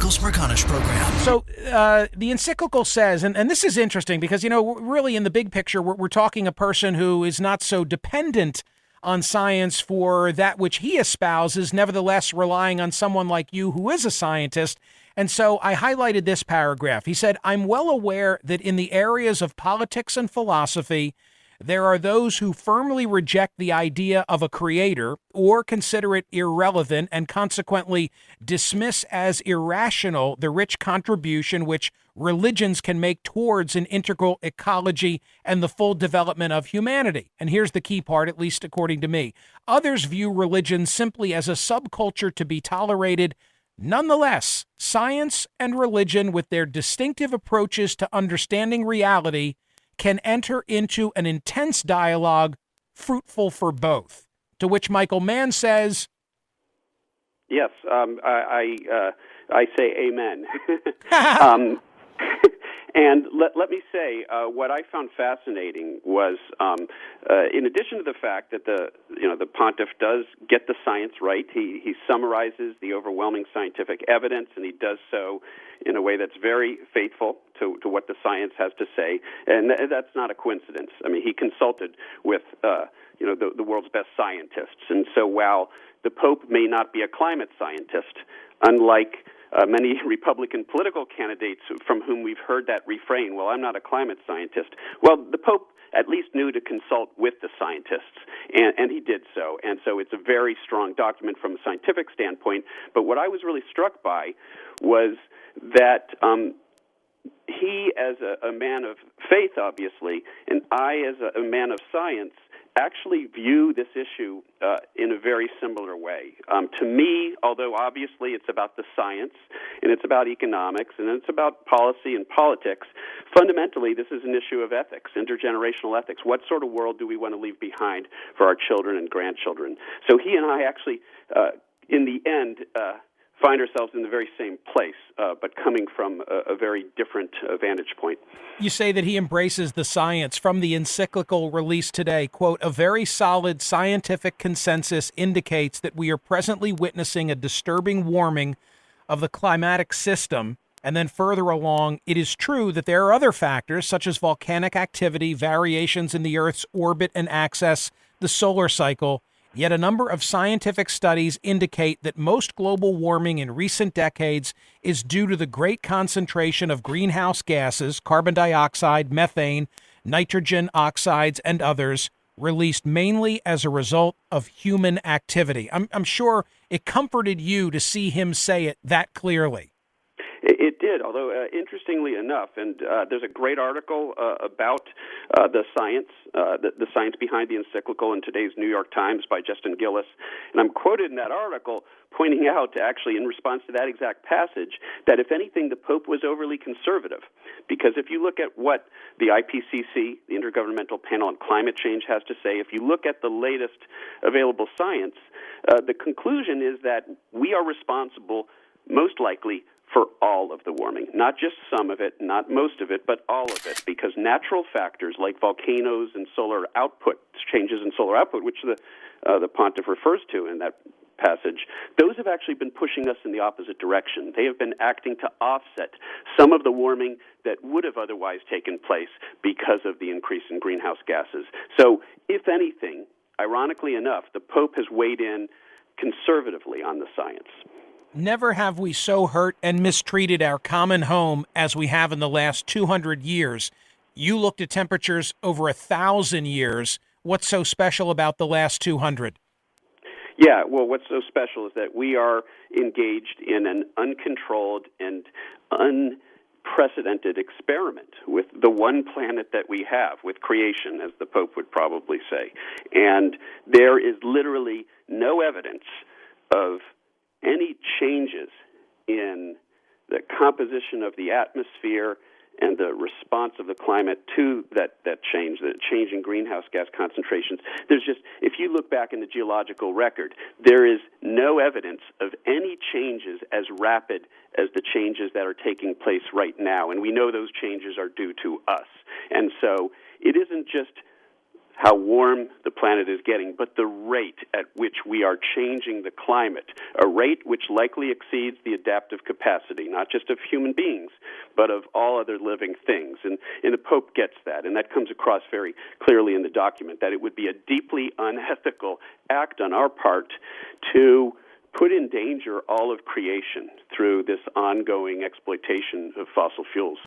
Michael Smerconish program. So the Encyclical says, and this is interesting because, really in the big picture, we're talking a person who is not so dependent on science for that which he espouses, nevertheless relying on someone like you who is a scientist. And so I highlighted this paragraph. He said, I'm well aware that in the areas of politics and philosophy, there are those who firmly reject the idea of a creator or consider it irrelevant and consequently dismiss as irrational the rich contribution which religions can make towards an integral ecology and the full development of humanity. And here's the key part, at least according to me. Others view religion simply as a subculture to be tolerated. Nonetheless, science and religion, with their distinctive approaches to understanding reality, can enter into an intense dialogue fruitful for both. To which Michael Mann says, yes, I say amen. And let me say, what I found fascinating was, in addition to the fact that the pontiff does get the science right, he summarizes the overwhelming scientific evidence, and he does so in a way that's very faithful to what the science has to say, and that's not a coincidence. I mean, he consulted with the world's best scientists, and so while the Pope may not be a climate scientist, unlike many Republican political candidates from whom we've heard that refrain, well, I'm not a climate scientist. Well, the Pope at least knew to consult with the scientists, and he did so. And so it's a very strong document from a scientific standpoint. But what I was really struck by was that he, as a man of faith, obviously, and I, as a man of science, actually view this issue in a very similar way. To me, although obviously it's about the science, and it's about economics, and it's about policy and politics, fundamentally this is an issue of ethics, intergenerational ethics. What sort of world do we want to leave behind for our children and grandchildren? So he and I actually, in the end, find ourselves in the very same place, but coming from a very different vantage point. You say that he embraces the science. From the Encyclical released today, quote, a very solid scientific consensus indicates that we are presently witnessing a disturbing warming of the climatic system. And then further along, it is true that there are other factors such as volcanic activity, variations in the Earth's orbit and axis, the solar cycle. Yet a number of scientific studies indicate that most global warming in recent decades is due to the great concentration of greenhouse gases, carbon dioxide, methane, nitrogen oxides, and others, released mainly as a result of human activity. I'm sure it comforted you to see him say it that clearly. It did, although interestingly enough, and there's a great article about the science behind the Encyclical in today's New York Times by Justin Gillis, and I'm quoted in that article pointing out, actually in response to that exact passage, that if anything, the Pope was overly conservative, because if you look at what the IPCC, the Intergovernmental Panel on Climate Change, has to say, if you look at the latest available science, the conclusion is that we are responsible, most likely, for all of the warming, not just some of it, not most of it, but all of it, because natural factors like volcanoes and solar output, changes in solar output, which the pontiff refers to in that passage, those have actually been pushing us in the opposite direction. They have been acting to offset some of the warming that would have otherwise taken place because of the increase in greenhouse gases. So, if anything, ironically enough, the Pope has weighed in conservatively on the science. Never have we so hurt and mistreated our common home as we have in the last 200 years. You looked at temperatures over 1,000 years. What's so special about the last 200? Yeah, well, what's so special is that we are engaged in an uncontrolled and unprecedented experiment with the one planet that we have, with creation, as the Pope would probably say. And there is literally no evidence of any changes in the composition of the atmosphere and the response of the climate to that change, the change in greenhouse gas concentrations. There's just, if you look back in the geological record, there is no evidence of any changes as rapid as the changes that are taking place right now. And we know those changes are due to us. And so it isn't just how warm the planet is getting, but the rate at which we are changing the climate, a rate which likely exceeds the adaptive capacity, not just of human beings, but of all other living things. And the Pope gets that, and that comes across very clearly in the document, that it would be a deeply unethical act on our part to put in danger all of creation through this ongoing exploitation of fossil fuels.